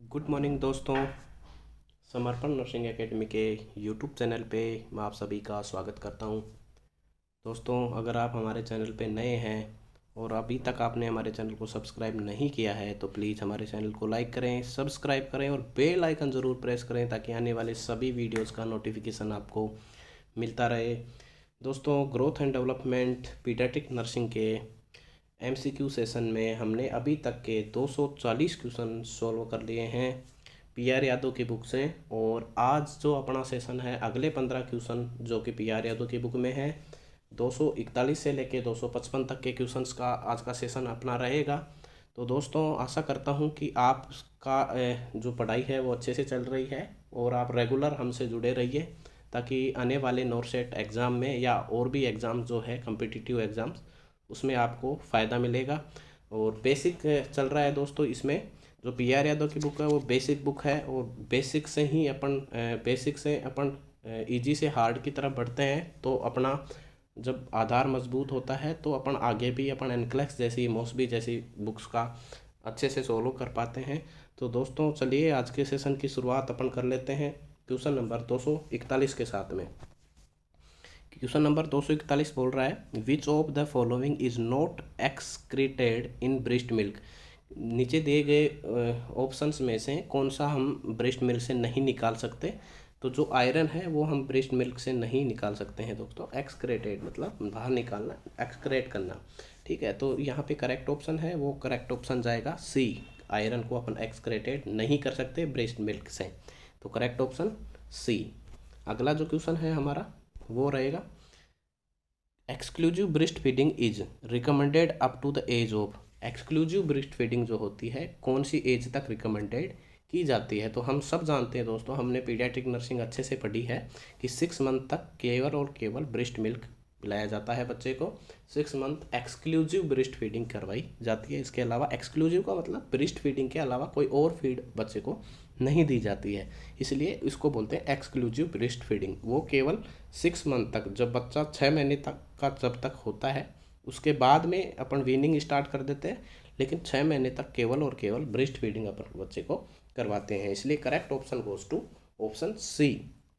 Good morning दोस्तों। समर्पण nursing academy के यूट्यूब चैनल पे मैं आप सभी का स्वागत करता हूं। दोस्तों, अगर आप हमारे चैनल पे नए हैं और अभी तक आपने हमारे चैनल को सब्सक्राइब नहीं किया है तो प्लीज़ हमारे चैनल को लाइक करें, सब्सक्राइब करें और बेल आइकन ज़रूर प्रेस करें ताकि आने वाले सभी वीडियोज़ का नोटिफिकेशन आपको मिलता रहे। दोस्तों, growth and development paediatric nursing के MCQ सेशन में हमने अभी तक के 240 क्वेश्चन सॉल्व कर लिए हैं PR यादव की बुक से। और आज जो अपना सेशन है, अगले 15 क्वेश्चन जो कि PR यादव की बुक में है, 241 से लेके 255 तक के क्वेश्चंस का आज का सेशन अपना रहेगा। तो दोस्तों, आशा करता हूं कि आपका जो पढ़ाई है वो अच्छे से चल रही है और आप रेगुलर हमसे जुड़े रहिए ताकि आने वाले नॉर्सेट एग्ज़ाम में या और भी एग्ज़ाम जो है कॉम्पिटिटिव एग्ज़ाम्स, उसमें आपको फ़ायदा मिलेगा। और बेसिक चल रहा है दोस्तों। इसमें जो PR यादव की बुक है वो बेसिक बुक है और बेसिक से अपन इजी से हार्ड की तरफ बढ़ते हैं तो अपना जब आधार मजबूत होता है तो अपन आगे भी अपन एनक्लेक्स जैसी, मॉसबी जैसी बुक्स का अच्छे से सोलो कर पाते हैं। तो दोस्तों, चलिए आज के सेशन की शुरुआत अपन कर लेते हैं क्वेश्चन नंबर 241 के साथ में। क्वेश्चन नंबर 241 बोल रहा है, which of the following is not excreted in breast milk. नीचे दिए गए ऑप्शंस में से कौन सा हम ब्रेस्ट मिल्क से नहीं निकाल सकते। तो जो आयरन है वो हम ब्रेस्ट मिल्क से नहीं निकाल सकते हैं दोस्तों। एक्सक्रेटेड मतलब बाहर निकालना, एक्सक्रेट करना। ठीक है, तो यहाँ पे करेक्ट ऑप्शन है, वो करेक्ट ऑप्शन जाएगा C। आयरन को अपन एक्सक्रेटेड नहीं कर सकते ब्रेस्ट मिल्क से, तो करेक्ट ऑप्शन C। अगला जो क्वेश्चन है हमारा वो रहेगा, exclusive breast feeding is recommended up to the age of. Exclusive breast feeding जो होती है कौन सी एज तक रिकमेंडेड की जाती है। तो हम सब जानते हैं दोस्तों, हमने पीडियाट्रिक नर्सिंग अच्छे से पढ़ी है कि 6 मंथ तक केवल और केवल ब्रेस्ट मिल्क पिलाया जाता है बच्चे को। 6 मंथ एक्सक्लूसिव ब्रेस्ट फीडिंग करवाई जाती है। इसके अलावा एक्सक्लूसिव का मतलब ब्रेस्ट फीडिंग के अलावा कोई और फीड बच्चे को नहीं दी जाती है, इसलिए इसको बोलते हैं एक्सक्लूसिव ब्रेस्ट फीडिंग। वो केवल 6 मंथ तक, जब बच्चा 6 महीने तक का जब तक होता है उसके बाद में अपन वीनिंग स्टार्ट कर देते हैं, लेकिन 6 महीने तक केवल और केवल ब्रेस्ट फीडिंग अपन बच्चे को करवाते हैं। इसलिए correct option goes to option C।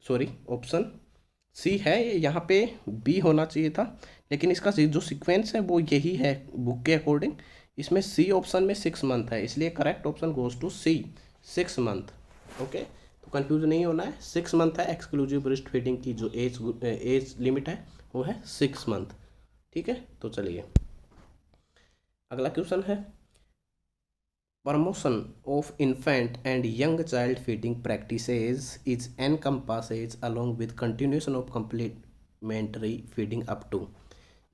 Sorry, option C है ये, यहाँ पे B होना चाहिए था, लेकिन इसका जो सीक्वेंस है वो यही है बुक के अकॉर्डिंग। इसमें C ऑप्शन में 6 मंथ है, इसलिए correct option goes to C, 6 month. Okay, तो कंफ्यूज नहीं होना है। 6 मंथ है एक्सक्लूसिव ब्रेस्ट फीडिंग की जो एज लिमिट है वो है 6 मंथ। ठीक है, तो चलिए अगला क्वेश्चन है, promotion of infant and young child feeding practices is encompasses along with continuation of complementary feeding up to.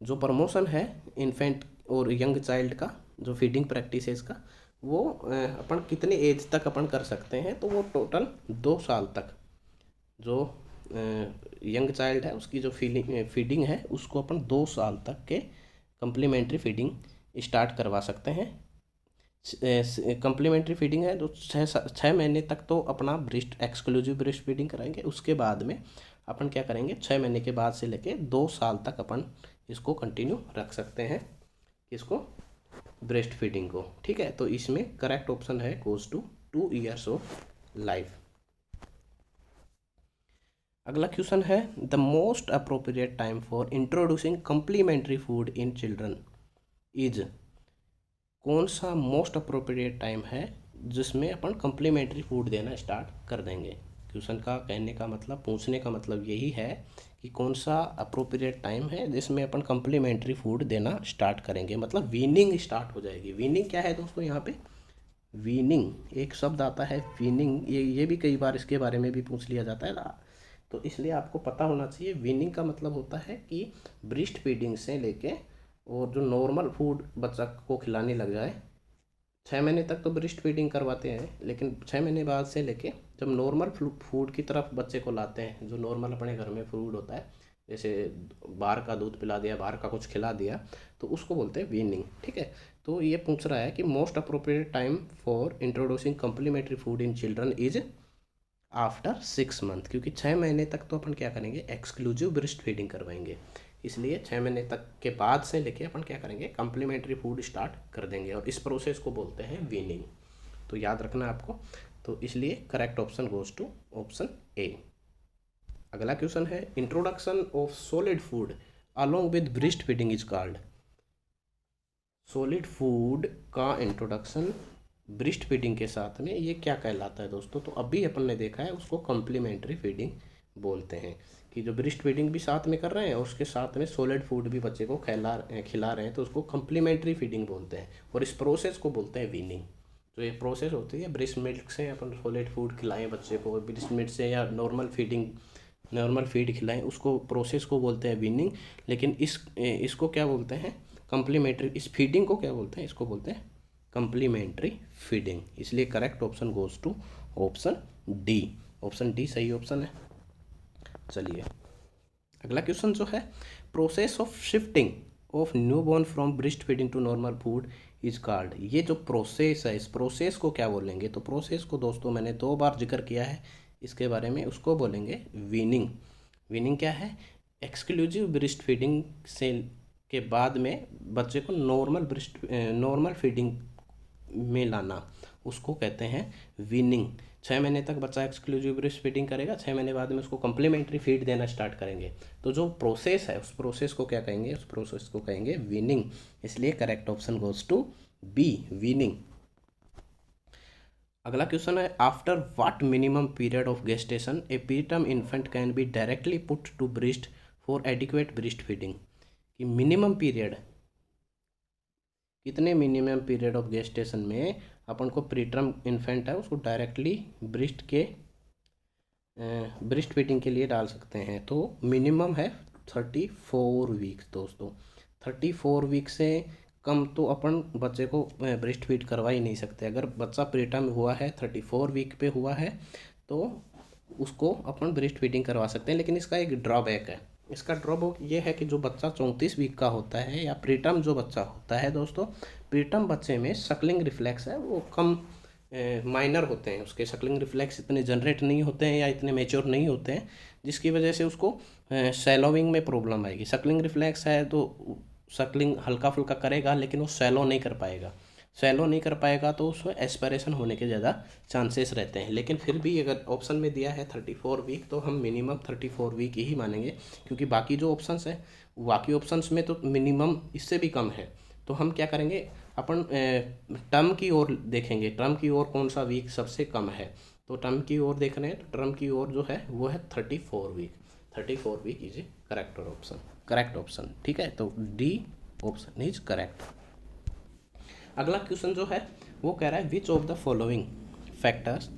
जो प्रमोशन है इन्फेंट और यंग चाइल्ड का, जो फीडिंग प्रैक्टिसेस का, वो अपन कितने एज तक अपन कर सकते हैं। तो वो टोटल 2 साल तक जो यंग चाइल्ड है उसकी जो फीडिंग है उसको अपन 2 साल तक के कम्प्लीमेंट्री फीडिंग स्टार्ट करवा सकते हैं। कम्प्लीमेंट्री फीडिंग है तो 6 महीने तक तो अपना ब्रेस्ट एक्सक्लूसिव ब्रेस्ट फीडिंग कराएंगे। उसके बाद में अपन क्या करेंगे, 6 महीने के बाद से लेके 2 साल तक अपन इसको कंटिन्यू रख सकते हैं, इसको ब्रेस्ट फीडिंग को। ठीक है, तो इसमें करेक्ट ऑप्शन है goes to 2 years of life. अगला क्वेश्चन है, the most appropriate time for introducing complementary food in children is. कौन सा मोस्ट अप्रोप्रिएट टाइम है जिसमें अपन कम्प्लीमेंट्री फूड देना स्टार्ट कर देंगे। क्वेश्चन का कहने का मतलब, पूछने का मतलब यही है कि कौन सा अप्रोप्रिएट टाइम है जिसमें अपन कम्प्लीमेंट्री फूड देना स्टार्ट करेंगे, मतलब वीनिंग स्टार्ट हो जाएगी। वीनिंग क्या है दोस्तों, यहाँ पे वीनिंग एक शब्द आता है, वीनिंग, ये भी कई बार इसके बारे में भी पूछ लिया जाता है, तो इसलिए आपको पता होना चाहिए। वीनिंग का मतलब होता है कि ब्रेस्ट फीडिंग से लेके और जो नॉर्मल फूड बच्चा को खिलाने लग जाए। 6 महीने तक तो ब्रेस्ट फीडिंग करवाते हैं, लेकिन 6 महीने बाद से लेके जब नॉर्मल फूड की तरफ बच्चे को लाते हैं, जो नॉर्मल अपने घर में फूड होता है, जैसे बाहर का दूध पिला दिया, बाहर का कुछ खिला दिया, तो उसको बोलते हैं वीनिंग। ठीक है, तो ये पूछ रहा है कि most appropriate time for introducing complementary food in children is after 6 month, क्योंकि 6 महीने तक तो अपन क्या करेंगे, एक्सक्लूसिव ब्रेस्ट फीडिंग करवाएंगे। इसलिए 6 महीने तक के बाद से लेके अपन क्या करेंगे, कम्प्लीमेंट्री फूड स्टार्ट कर देंगे और इस प्रोसेस को बोलते हैं वीनिंग। तो याद रखना आपको। तो इसलिए correct option goes to option A. अगला क्वेश्चन है introduction of solid food along with breast feeding is called. Solid food का इंट्रोडक्शन ब्रेस्ट फीडिंग के साथ में ये क्या कहलाता है दोस्तों? तो अभी अपन ने देखा है उसको कम्प्लीमेंट्री फीडिंग बोलते हैं, कि जो ब्रेस्ट फीडिंग भी साथ में कर रहे हैं और उसके साथ में सॉलिड फूड भी बच्चे को खिला रहे हैं, तो उसको कम्प्लीमेंट्री फीडिंग बोलते हैं। और इस प्रोसेस को बोलते हैं वीनिंग। जो ये प्रोसेस होती है ब्रेस्ट मिल्क से अपन सॉलिड फूड खिलाएं बच्चे को, ब्रेस्ट मिल्क से या नॉर्मल फीड खिलाएं, उसको प्रोसेस को बोलते हैं वीनिंग। लेकिन इसको क्या बोलते हैं? कम्प्लीमेंट्री। इस फीडिंग को क्या बोलते हैं? इसको बोलते हैं कम्प्लीमेंट्री फीडिंग। इसलिए correct option goes to option D. Option D सही ऑप्शन है। चलिए अगला क्वेश्चन जो है process of shifting of newborn from breast feeding to normal food is called. ये जो प्रोसेस है इस प्रोसेस को क्या बोलेंगे? तो प्रोसेस को दोस्तों मैंने 2 बार जिक्र किया है इसके बारे में, उसको बोलेंगे वीनिंग। वीनिंग क्या है? एक्सक्लूसिव ब्रेस्ट फीडिंग से के बाद में बच्चे को नॉर्मल फीडिंग में लाना, उसको कहते हैं वीनिंग। 6 महीने तक बच्चा एक्सक्लूसिव ब्रेस्ट फीडिंग करेगा, 6 महीने बाद में उसको कम्प्लीमेंट्री फीड देना स्टार्ट करेंगे। तो जो प्रोसेस है उस प्रोसेस को क्या कहेंगे? उस प्रोसेस को कहेंगे वीनिंग। इसलिए correct option goes to B, weaning. अगला क्वेश्चन है after what minimum period of gestation a preterm infant can be directly put to breast for adequate breast feeding. कि मिनिमम पीरियड कितने मिनिमम पीरियड ऑफ गेस्टेशन में अपन को preterm infant है उसको directly breast feeding के लिए डाल सकते हैं। तो मिनिमम है 34 वीक्स दोस्तों। 34 वीक से कम तो अपन बच्चे को ब्रेस्ट फीड करवा ही नहीं सकते। अगर बच्चा प्रीटर्म हुआ है 34 वीक पे हुआ है तो उसको अपन ब्रेस्ट फीडिंग करवा सकते हैं। लेकिन इसका एक ड्रॉबैक है। इसका ड्रॉबैक ये है कि जो बच्चा 34 वीक का होता है या प्रीटर्म जो बच्चा होता है दोस्तों, प्रीटर्म बच्चे में सकलिंग रिफ्लेक्स है वो कम माइनर होते हैं। उसके सकलिंग रिफ्लेक्स इतने जनरेट नहीं होते हैं या इतने मेच्योर नहीं होते हैं, जिसकी वजह से उसको सैलोविंग में प्रॉब्लम आएगी। सकलिंग रिफ्लेक्स है तो सकलिंग हल्का फुल्का करेगा लेकिन वो सैलो नहीं कर पाएगा तो उसमें एस्पिरेशन होने के ज़्यादा चांसेस रहते हैं। लेकिन फिर भी अगर ऑप्शन में दिया है 34 वीक तो हम मिनिमम 34 वीक ही मानेंगे, क्योंकि बाकी जो ऑप्शंस है बाकी ऑप्शंस में तो मिनिमम इससे भी कम है। तो हम क्या करेंगे अपन टर्म की ओर देखेंगे, टर्म की ओर कौन सा वीक सबसे कम है। तो टर्म की ओर देख रहे हैं तो टर्म की ओर जो है वो है 34 week. 34 week is a correct option. ठीक है, तो डी ऑप्शन इज करेक्ट। अगला क्वेश्चन जो है वो कह रहा है which of the following factors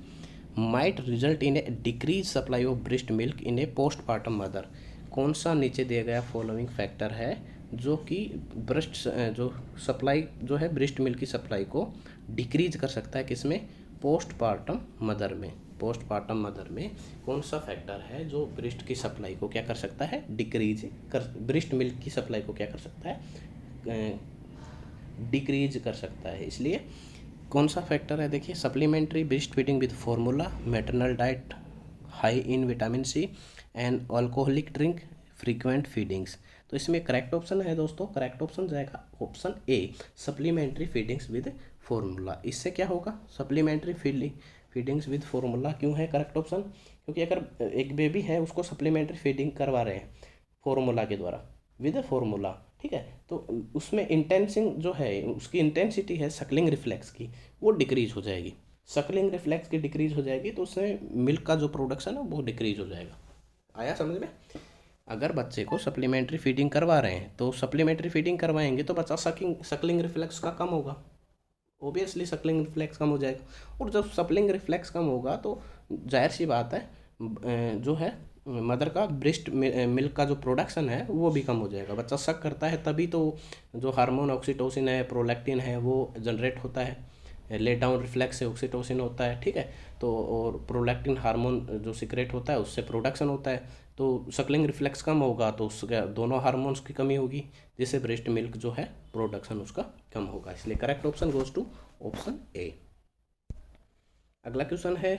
might result in a decrease supply of breast milk in a postpartum mother. कौन सा नीचे दिया गया फॉलोइंग फैक्टर है जो कि जो सप्लाई जो है ब्रेस्ट मिल्क की सप्लाई को डिक्रीज कर सकता है? किसमें? पोस्टपार्टम मदर में। पोस्टपार्टम मदर में कौन सा फैक्टर है जो ब्रेस्ट की सप्लाई को क्या कर सकता है? ब्रेस्ट मिल्क की सप्लाई को क्या कर सकता है? डिक्रीज कर सकता है। इसलिए कौन सा फैक्टर है? देखिए supplementary breast feeding with formula, maternal diet high in vitamin C and alcoholic drink, frequent feedings. तो इसमें करेक्ट ऑप्शन है दोस्तों, करेक्ट ऑप्शन जाएगा option A, supplementary feedings with formula. इससे क्या होगा? सप्लीमेंट्री फीडिंग्स विद फॉर्मूला क्यों है करेक्ट ऑप्शन? क्योंकि अगर एक बेबी है उसको सप्लीमेंट्री फीडिंग करवा रहे हैं फॉर्मूला के द्वारा, विद फॉर्मूला, ठीक है, तो उसमें इंटेंसिंग जो है उसकी इंटेंसिटी है सकलिंग रिफ्लेक्स की, वो डिक्रीज हो जाएगी। सकलिंग रिफ्लेक्स की डिक्रीज हो जाएगी तो उसमें मिल्क का जो प्रोडक्शन है वो डिक्रीज हो जाएगा। आया समझ में? अगर बच्चे को सप्लीमेंट्री फीडिंग करवा रहे हैं तो सप्लीमेंट्री फीडिंग करवाएंगे तो बच्चा सकलिंग रिफ्लेक्स का कम होगा, ओबियसली सकलिंग रिफ्लेक्स कम हो जाएगा। और जब सकलिंग रिफ्लेक्स कम होगा तो जाहिर सी बात है जो है मदर का ब्रेस्ट मिल्क का जो प्रोडक्शन है वो भी कम हो जाएगा। बच्चा शक करता है तभी तो जो हार्मोन ऑक्सीटोसिन है, प्रोलैक्टिन है, वो जनरेट होता है। लेट डाउन रिफ्लेक्स से ऑक्सीटोसिन होता है, ठीक है, तो और प्रोलैक्टिन हार्मोन जो सिक्रेट होता है उससे प्रोडक्शन होता है। तो सकलिंग रिफ्लेक्स कम होगा तो उसका दोनों हार्मोन्स की कमी होगी, जिससे ब्रेस्ट मिल्क जो है प्रोडक्शन उसका कम होगा। इसलिए correct option goes to option A. अगला क्वेश्चन है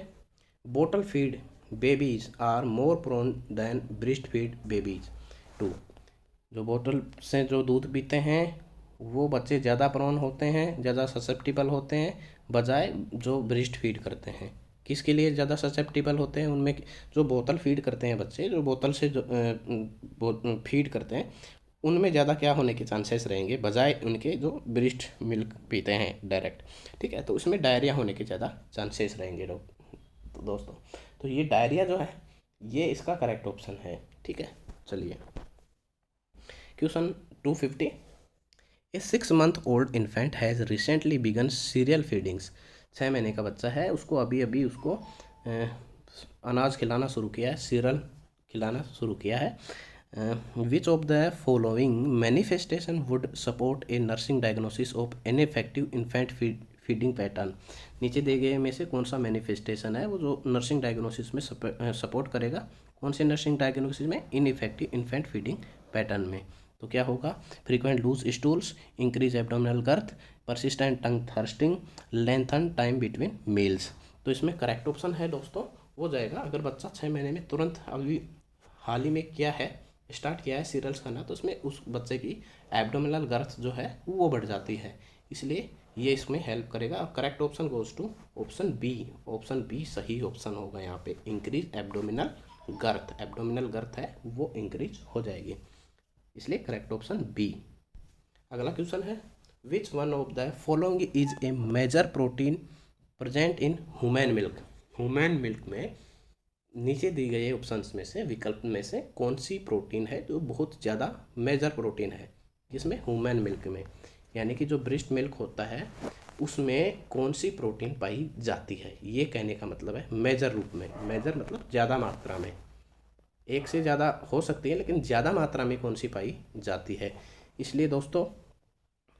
bottle feed babies are more prone than breast feed babies to. जो बोतल से जो दूध पीते हैं वो बच्चे ज़्यादा प्रोन होते हैं, ज़्यादा ससेप्टिबल होते हैं बजाय जो ब्रेस्ट फीड करते हैं। किसके लिए ज़्यादा ससेप्टिबल होते हैं? उनमें जो बोतल फीड करते हैं बच्चे, जो बोतल से जो फीड करते हैं, उनमें ज़्यादा क्या होने के चांसेस रहेंगे बजाय उनके जो ब्रेस्ट मिल्क पीते हैं डायरेक्ट। ठीक है, तो उसमें डायरिया होने के ज़्यादा चांसेस रहेंगे तो दोस्तों, तो ये डायरिया जो है ये इसका करेक्ट ऑप्शन है। ठीक है, चलिए question 250। A 6 month old infant has recently began cereal feedings. 6 महीने का बच्चा है, उसको अभी अभी उसको अनाज खिलाना शुरू किया है, सीरियल खिलाना शुरू किया है। Which of the following manifestation would support A nursing diagnosis of ineffective infant feeding pattern. नीचे दिए गए में से कौन सा मैनिफेस्टेशन है वो जो नर्सिंग डायग्नोसिस में सपोर्ट करेगा? कौन से नर्सिंग डायग्नोसिस में? इनइफेक्टिव इन्फेंट फीडिंग पैटर्न में। तो क्या होगा? Frequent loose stools, increase abdominal girth, persistent tongue thrusting, lengthen time between meals. तो इसमें करेक्ट ऑप्शन है दोस्तों हो जाएगा, अगर बच्चा 6 महीने में तुरंत अभी हाल ही में क्या है स्टार्ट किया है सीरियल्स खाना, तो उसमें उस बच्चे की एब्डोमिनल गर्थ जो है वो बढ़ जाती है, इसलिए ये इसमें हेल्प करेगा। और correct option goes to option B. Option B सही ऑप्शन होगा यहाँ पे, increase abdominal girth. Abdominal girth है वो इंक्रीज हो जाएगी, इसलिए करेक्ट ऑप्शन बी। अगला क्वेश्चन है which one of the following is a major protein present in human milk. Human milk में नीचे दी गए ऑप्शंस में से, विकल्प में से कौन सी प्रोटीन है जो बहुत ज़्यादा मेजर प्रोटीन है? किसमें? ह्यूमन मिल्क में, यानी कि जो ब्रेस्ट मिल्क होता है उसमें कौन सी प्रोटीन पाई जाती है, ये कहने का मतलब है मेजर रूप में। मेजर मतलब ज़्यादा मात्रा में, एक से ज़्यादा हो सकती है लेकिन ज़्यादा मात्रा में कौन सी पाई जाती है। इसलिए दोस्तों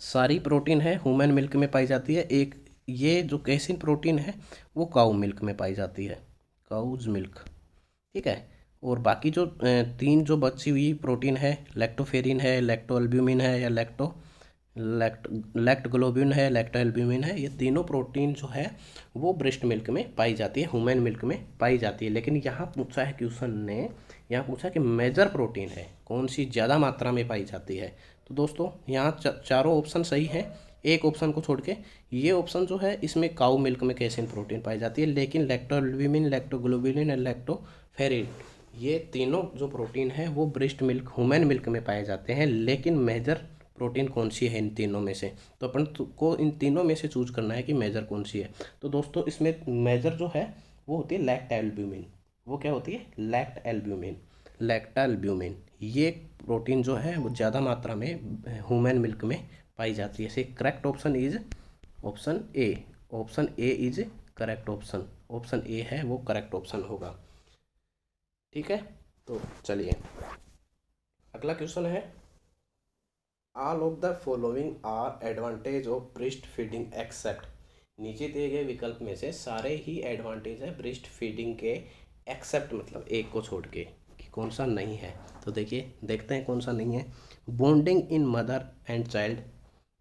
सारी प्रोटीन है ह्यूमन मिल्क में पाई जाती है, एक ये जो कैसिन प्रोटीन है वो काऊ मिल्क में पाई जाती है, काउज मिल्क। ठीक है, और बाकी जो 3 जो बची हुई प्रोटीन है, लैक्टोफेरिन है, लैक्टोअल्ब्यूमिन है, या लैक्टोग्लोबिन है, लैक्टोअल्ब्यूमिन है, ये तीनों प्रोटीन जो है वो ब्रेस्ट मिल्क में पाई जाती है, ह्यूमन मिल्क में पाई जाती है। लेकिन यहाँ पूछा है क्वेश्चन ने, यहाँ पूछा कि मेजर प्रोटीन है कौन सी ज़्यादा मात्रा में पाई जाती है। तो दोस्तों यहाँ चारों ऑप्शन सही हैं, एक ऑप्शन को छोड़ के। ये ऑप्शन जो है इसमें काऊ मिल्क में कैसिन प्रोटीन पाई जाती है, लेकिन लैक्टोअल्ब्यूमिन, लैक्टोग्लोबिन और लैक्टोफेरिन ये तीनों जो प्रोटीन है वो ब्रेस्ट मिल्क ह्यूमन मिल्क में पाए जाते हैं। लेकिन मेजर प्रोटीन कौन सी है इन तीनों में से, तो अपन को इन तीनों में से चूज करना है कि मेजर कौन सी है। तो दोस्तों इसमें मेजर जो है वो होती है लैक्टोअल्ब्यूमिन। वो क्या होती है? लैक्टोअल्ब्यूमिन। लैक्टोअल्ब्यूमिन ये प्रोटीन जो है वो ज़्यादा मात्रा में ह्यूमन मिल्क में पाई जाती है। Correct option is option A. Option A is correct option. Option A है वो करेक्ट ऑप्शन होगा। ठीक है, तो चलिए अगला क्वेश्चन है all of the following are advantage of breast feeding except. नीचे दिए गए विकल्प में से सारे ही एडवांटेज है ब्रेस्ट फीडिंग के, एक्सेप्ट मतलब एक को छोड़ के, कि कौन सा नहीं है। तो देखिए देखते हैं कौन सा नहीं है। Bonding in mother and child,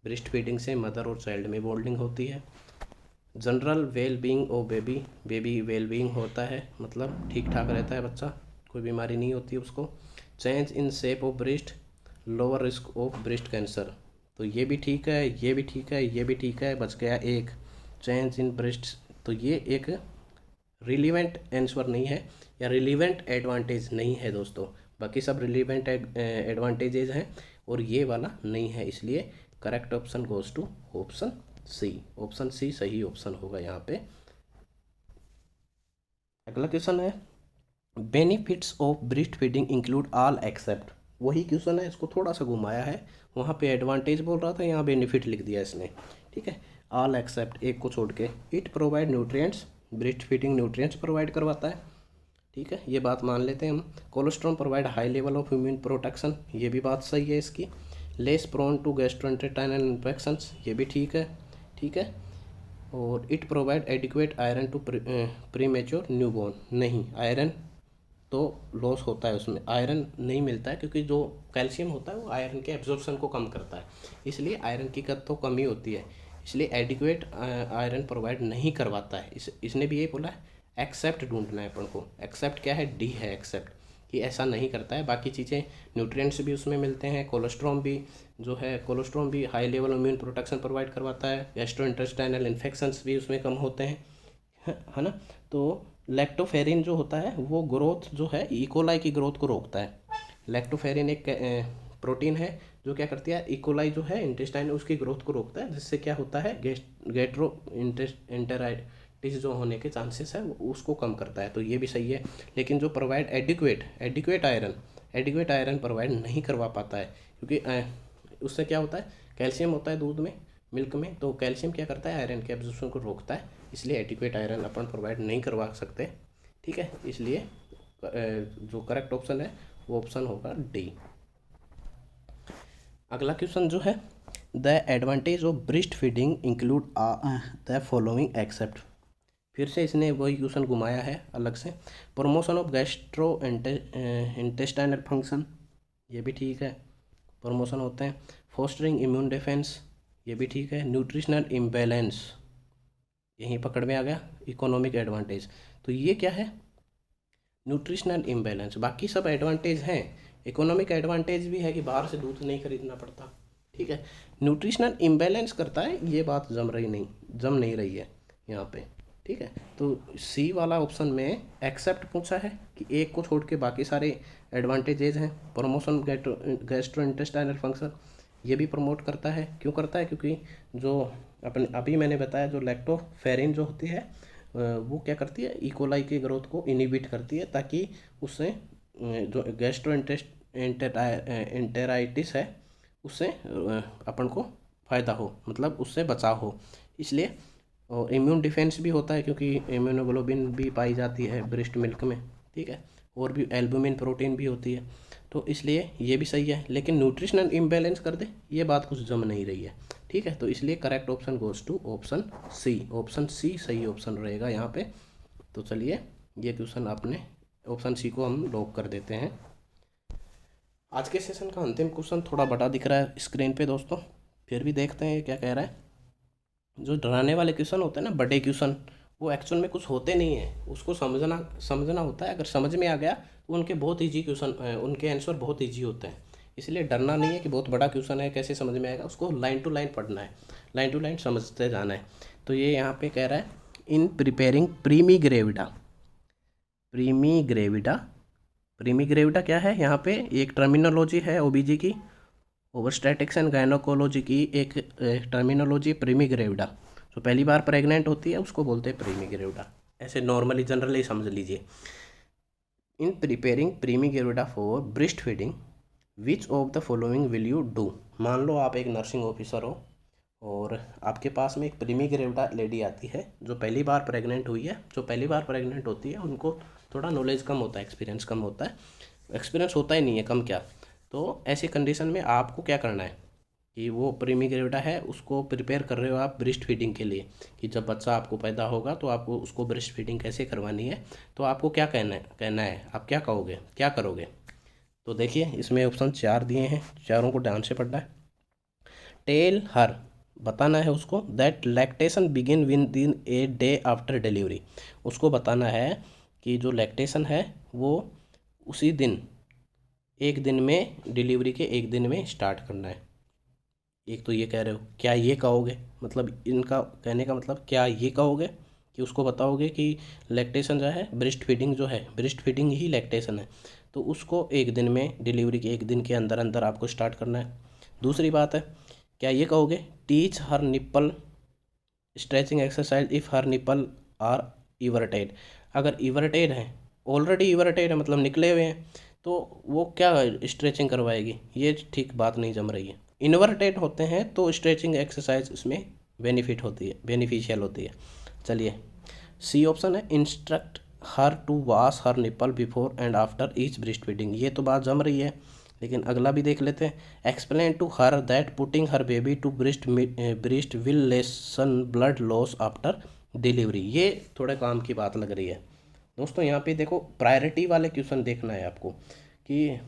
breast feeding से मदर और चाइल्ड में बॉन्डिंग होती है। General well being of baby, baby well being होता है, मतलब ठीक ठाक रहता है बच्चा, कोई बीमारी नहीं होती उसको। Change in shape of breast, lower risk of breast cancer, तो ये भी ठीक है, ये भी ठीक है, ये भी ठीक है, बच गया एक। चेंज इन ब्रेस्ट, तो ये एक रिलीवेंट आंसर नहीं है या रिलीवेंट एडवांटेज नहीं है दोस्तों, बाकी सब रिलीवेंट एडवांटेजेज हैं और ये वाला नहीं है, इसलिए correct option goes to option C. Option C सही ऑप्शन होगा यहाँ पे। अगला क्वेश्चन है benefits of breast feeding include all except. वही क्वेश्चन है, इसको थोड़ा सा घुमाया है, वहाँ पे एडवांटेज बोल रहा था, यहाँ बेनिफिट लिख दिया इसने। ठीक है, ऑल एक्सेप्ट एक को छोड़ के। It provide nutrients, breast feeding nutrients provide करवाता है। ठीक है, ये बात मान लेते हैं हम। Cholesterol provide high level of immune protection, ये भी बात सही है इसकी। Less prone to gastrointestinal infections, ये भी ठीक है। ठीक है, और it provide adequate iron to premature newborn, नहीं आयरन तो लॉस होता है उसमें, आयरन नहीं मिलता है, क्योंकि जो कैल्शियम होता है वो आयरन के एब्जॉर्प्शन को कम करता है, इसलिए आयरन की तो कमी होती है, इसलिए एडिक्वेट आयरन प्रोवाइड नहीं करवाता है। इसने भी ये बोला है एक्सेप्ट ढूंढना है अपन को। एक्सेप्ट क्या है? डी है एक्सेप्ट, कि ऐसा नहीं करता है। बाकी चीज़ें न्यूट्रिएंट्स भी उसमें मिलते हैं, कोलेस्ट्रॉल भी जो है, कोलेस्ट्रॉल भी high level immune protection provide करवाता है, गैस्ट्रोइंटेस्टाइनल इन्फेक्शंस भी उसमें कम होते हैं, है ना। तो लैक्टोफेरिन जो होता है वो ग्रोथ जो है इकोलाई की ग्रोथ को रोकता है। लैक्टोफेरिन एक प्रोटीन है जो क्या करती है, इकोलाई जो है इंटेस्टाइन उसकी ग्रोथ को रोकता है, जिससे क्या होता है गैस्ट्रो इंटेराइटिस जो होने के चांसेस है उसको कम करता है। तो ये भी सही है। लेकिन जो प्रोवाइड एडिक्वेट आयरन प्रोवाइड नहीं करवा पाता है, क्योंकि उससे क्या होता है, कैल्शियम होता है दूध में, मिल्क में, तो कैल्शियम क्या करता है, आयरन के एब्जॉर्प्शन को रोकता है, इसलिए एडिक्वेट आयरन अपन प्रोवाइड नहीं करवा सकते। ठीक है, इसलिए जो करेक्ट ऑप्शन है वो ऑप्शन होगा डी। अगला क्वेश्चन जो है, the advantage of breast feeding include the following except. फिर से इसने वही क्वेश्चन घुमाया है अलग से। Promotion of gastro intestinal function, ये भी ठीक है, प्रमोशन होते हैं। फोस्टरिंग इम्यून डिफेंस, ये भी ठीक है। न्यूट्रिशनल इम्बैलेंस, यहीं पकड़ में आ गया। इकोनॉमिक एडवांटेज, तो ये क्या है, न्यूट्रिशनल इम्बैलेंस। बाकी सब एडवांटेज हैं, इकोनॉमिक एडवांटेज भी है कि बाहर से दूध नहीं खरीदना पड़ता। ठीक है, न्यूट्रिशनल इम्बैलेंस करता है, ये बात जम नहीं रही है यहाँ पे। ठीक है, तो सी वाला ऑप्शन में एक्सेप्ट पूछा है कि एक को छोड़ के बाकी सारे एडवांटेजेज हैं। प्रमोशन गैस्ट्रोइंटेस्टाइनल फंक्शन, ये भी प्रमोट करता है। क्यों करता है, क्योंकि जो अपन अभी मैंने बताया, जो लैक्टोफेरिन जो होती है वो क्या करती है, इकोलाई की ग्रोथ को इनिबिट करती है, ताकि उससे जो एंटेराइटिस है उससे अपन को फ़ायदा हो, मतलब उससे बचाव हो। इसलिए और इम्यून डिफेंस भी होता है, क्योंकि इम्यूनोग्लोबिन भी पाई जाती है ब्रेस्ट मिल्क में। ठीक है, और भी एल्बुमिन प्रोटीन भी होती है, तो इसलिए ये भी सही है। लेकिन न्यूट्रिशनल इम्बैलेंस कर दे, ये बात कुछ जम नहीं रही है। ठीक है, तो इसलिए correct option goes to option C. Option C सही ऑप्शन रहेगा यहाँ पे। तो चलिए, ये क्वेश्चन आपने ऑप्शन सी को हम लॉक कर देते हैं। आज के सेशन का अंतिम क्वेश्चन थोड़ा बड़ा दिख रहा है स्क्रीन पे दोस्तों, फिर भी देखते हैं क्या कह रहा है। जो डराने वाले क्वेश्चन होते हैं ना, बड़े क्वेश्चन, वो एक्चुअल में कुछ होते नहीं हैं, उसको समझना होता है। अगर समझ में आ गया तो उनके बहुत ईजी क्वेश्चन, उनके आंसर बहुत ईजी होते हैं। इसलिए डरना नहीं है कि बहुत बड़ा क्वेश्चन है कैसे समझ में आएगा, उसको लाइन टू लाइन पढ़ना है, लाइन टू लाइन समझते जाना है। तो ये यहाँ पे कह रहा है, इन प्रिपेयरिंग प्रीमी ग्रेविडा क्या है, यहाँ पे एक टर्मिनोलॉजी है ओबीजी की, ओवरस्टैटिक्स एंड गायनोकोलॉजी की एक टर्मिनोलॉजी प्रीमी ग्रेविडा। जो पहली बार प्रेग्नेंट होती है उसको बोलते हैं प्रीमी ग्रेविडा, ऐसे नॉर्मली जनरली समझ लीजिए। In preparing primigravida for breast feeding which of the following will you do. मान लो आप एक नर्सिंग ऑफिसर हो और आपके पास में एक प्रीमी ग्रेविडा लेडी आती है जो पहली बार प्रेग्नेंट हुई है। जो पहली बार प्रेग्नेंट होती है उनको थोड़ा नॉलेज कम होता है, एक्सपीरियंस कम होता है, एक्सपीरियंस होता ही नहीं है, कम क्या। तो ऐसी कंडीशन में आपको क्या करना है कि वो प्रीमी ग्रेविडा है उसको प्रिपेयर कर रहे हो आप ब्रेस्ट फीडिंग के लिए, कि जब बच्चा आपको पैदा होगा तो आपको उसको ब्रेस्ट फीडिंग कैसे करवानी है। तो आपको क्या कहना है, आप क्या कहोगे, क्या करोगे। तो देखिए, इसमें ऑप्शन 4 दिए हैं, चारों को ध्यान से पढ़ना है। टेल हर, बताना है उसको, that lactation begin with in a day after delivery. उसको बताना है कि जो लैक्टेशन है वो उसी दिन, एक दिन में, डिलीवरी के एक दिन में स्टार्ट करना है। एक तो ये कह रहे हो, क्या ये कहोगे, मतलब इनका कहने का मतलब क्या ये कहोगे कि उसको बताओगे कि लैक्टेशन जो है, ब्रेस्ट फीडिंग जो है, ब्रेस्ट फीडिंग ही लैक्टेशन है, तो उसको एक दिन में, डिलीवरी के एक दिन के अंदर अंदर आपको स्टार्ट करना है। दूसरी बात है, क्या ये कहोगे, teach her nipple stretching exercise if her nipple are inverted. अगर इवर्टेड है, ऑलरेडी इवर्टेड है मतलब निकले हुए हैं, तो वो क्या स्ट्रेचिंग करवाएगी, ये ठीक बात नहीं जम रही है। इन्वर्टेड होते हैं तो स्ट्रेचिंग एक्सरसाइज उसमें बेनिफिशियल होती है। चलिए, सी ऑप्शन है, instruct her to wash her nipple before and after each breast feeding. ये तो बात जम रही है, लेकिन अगला भी देख लेते हैं। Explain to her that putting her baby to breast will lessen blood loss after delivery. ये थोड़े काम की बात लग रही है दोस्तों। यहाँ पे देखो, प्रायोरिटी वाले क्वेश्चन देखना है आपको कि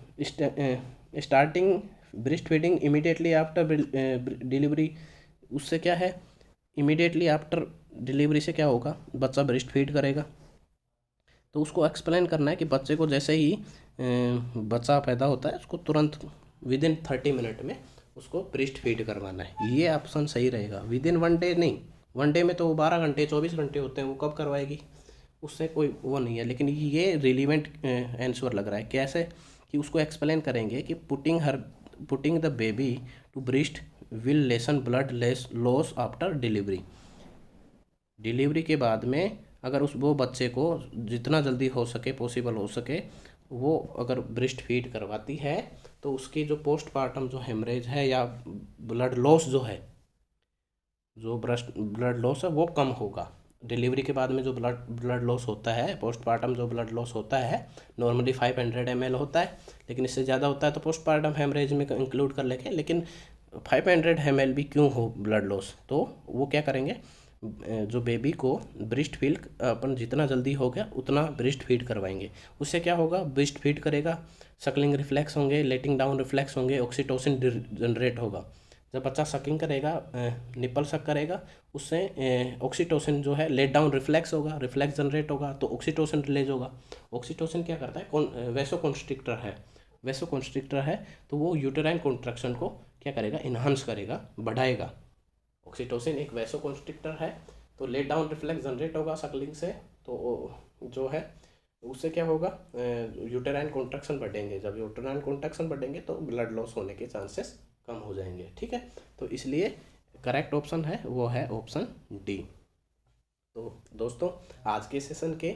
starting breast feeding immediately after delivery, उससे क्या है, इमीडिएटली आफ्टर डिलीवरी से क्या होगा, बच्चा ब्रेस्ट फीड करेगा। तो उसको एक्सप्लेन करना है कि बच्चे को जैसे ही बच्चा पैदा होता है उसको तुरंत विद इन 30 मिनट में उसको ब्रेस्ट फीड करवाना है। ये ऑप्शन सही रहेगा, विद इन 1 डे नहीं, 1 डे में तो वो 12 घंटे 24 घंटे होते हैं, वो कब करवाएगी, उससे कोई वो नहीं है। लेकिन ये रिलीवेंट आंसर लग रहा है। कैसे कि उसको एक्सप्लेन करेंगे कि putting the baby to breast will lessen blood loss after delivery. Delivery के बाद में अगर वो बच्चे को जितना जल्दी हो सके, पॉसिबल हो सके, वो अगर ब्रेस्ट फीड करवाती है तो उसकी जो पोस्टमार्टम जो हेमरेज है या ब्लड लॉस जो है, जो ब्लड लॉस है वो कम होगा। डिलीवरी के बाद में जो ब्लड लॉस होता है, पोस्टमार्टम जो ब्लड लॉस होता है, नॉर्मली 500 ml होता है, लेकिन इससे ज़्यादा होता है तो पोस्टमार्टम हेमरेज में इंक्लूड कर लेंगे। लेकिन 500 ml भी क्यों हो ब्लड लॉस, तो वो क्या करेंगे, जो बेबी को ब्रेस्ट फीड अपन जितना जल्दी हो गया उतना ब्रेस्ट फीड करवाएंगे। उससे क्या होगा, ब्रेस्ट फीड करेगा, सकलिंग रिफ्लेक्स होंगे, लेटिंग डाउन रिफ्लेक्स होंगे, ऑक्सीटोसिन जनरेट होगा। जब बच्चा सकिंग करेगा, निपल सक करेगा, उससे ऑक्सीटोसिन जो है लेट डाउन रिफ्लेक्स होगा, रिफ्लेक्स जनरेट होगा तो ऑक्सीटोसिन रिलीज होगा। ऑक्सीटोसिन क्या करता है, वैसो कॉन्स्ट्रिक्टर है तो वो यूटेराइन कॉन्ट्रैक्शन को क्या करेगा, इन्हांस करेगा, बढ़ाएगा। ऑक्सीटोसिन एक वैसो कॉन्स्ट्रिक्टर है तो लेट डाउन रिफ्लेक्स जनरेट होगा सकलिंग से, तो जो है उससे क्या होगा, यूटेराइन कॉन्ट्रैक्शन बढ़ेंगे। जब यूटेराइन कॉन्ट्रैक्शन बढ़ेंगे तो ब्लड लॉस होने के चांसेस कम हो जाएंगे। ठीक है, तो इसलिए करेक्ट ऑप्शन है वो है ऑप्शन डी। तो दोस्तों आज के सेशन के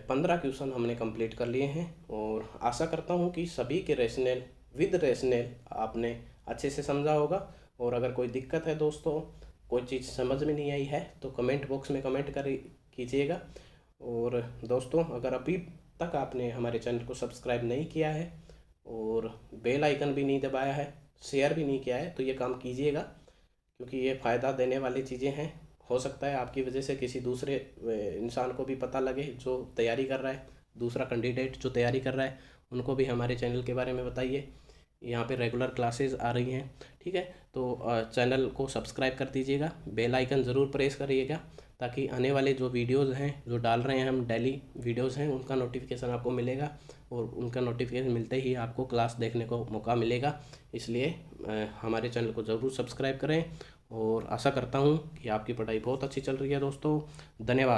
15 क्वेश्चन हमने कंप्लीट कर लिए हैं और आशा करता हूँ कि सभी के रैशनल आपने अच्छे से समझा होगा। और अगर कोई दिक्कत है दोस्तों, कोई चीज़ समझ में नहीं आई है तो कमेंट बॉक्स में कमेंट कीजिएगा। और दोस्तों अगर अभी तक आपने हमारे चैनल को सब्सक्राइब नहीं किया है और बेल आइकन भी नहीं दबाया है, शेयर भी नहीं किया है, तो ये काम कीजिएगा, क्योंकि ये फ़ायदा देने वाली चीज़ें हैं। हो सकता है आपकी वजह से किसी दूसरे इंसान को भी पता लगे जो तैयारी कर रहा है, दूसरा कैंडिडेट जो तैयारी कर रहा है, उनको भी हमारे चैनल के बारे में बताइए। यहाँ पे रेगुलर क्लासेस आ रही हैं। ठीक है, तो चैनल को सब्सक्राइब कर दीजिएगा, बेल आइकन ज़रूर प्रेस करिएगा, ताकि आने वाले जो वीडियोज़ हैं, जो डाल रहे हैं हम डेली वीडियोज़ हैं, उनका नोटिफिकेशन आपको मिलेगा और उनका नोटिफिकेशन मिलते ही आपको क्लास देखने को मौका मिलेगा। इसलिए हमारे चैनल को ज़रूर सब्सक्राइब करें और आशा करता हूँ कि आपकी पढ़ाई बहुत अच्छी चल रही है दोस्तों। धन्यवाद।